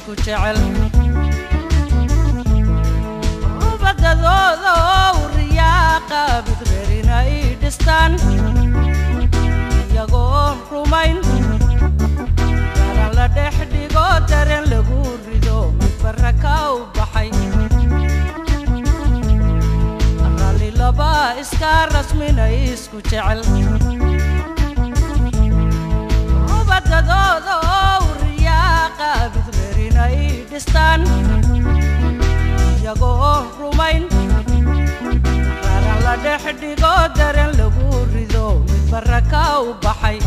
isku jecel rubadadooda oo riyaaqa bidreerina ay dhistaan iyagoon rumayn garan la dhex dhigo dareen lagu rido mid baraka u baxay raalli laba iska rasmina isku jecel rubadadooda oo riyaaqa bidreerina ay dhistaan iyagoon rumayn garan la dhex dhigo dareen lagu rido mid baraka u baxay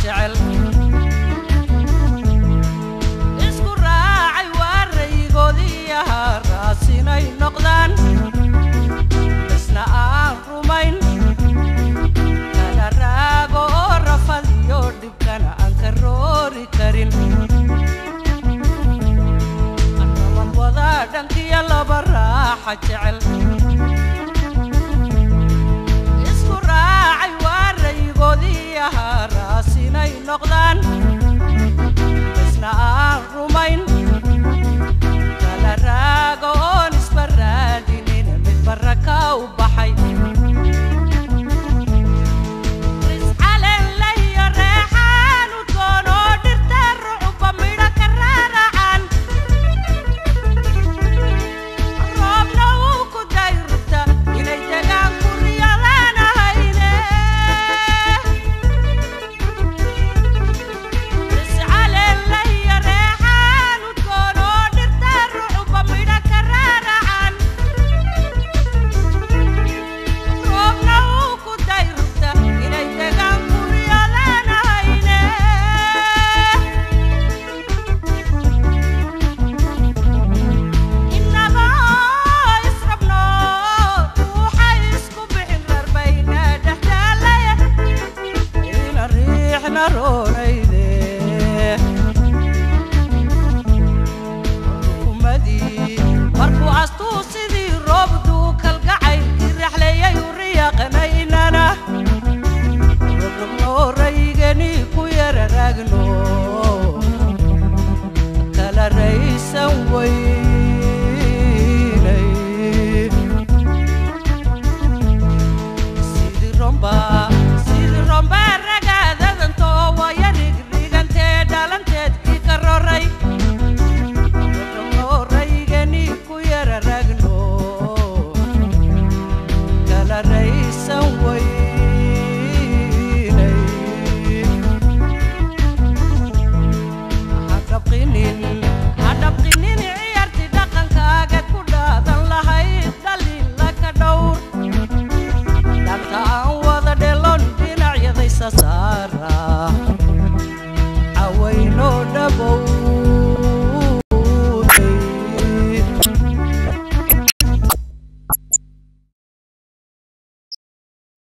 jecel isku raacay waraygoodii ahaa raasinay noqdaan isna aan rumayn kala raago oo rafadiyo dhibkana aan ka roori karin anamad wada dhankiya laba raaxa jecel isku raacay waraygoodii ahaa raasinay noqdaan isna aan rumayn kala raago oon isbaraadinin mid baraka u baxay Narrow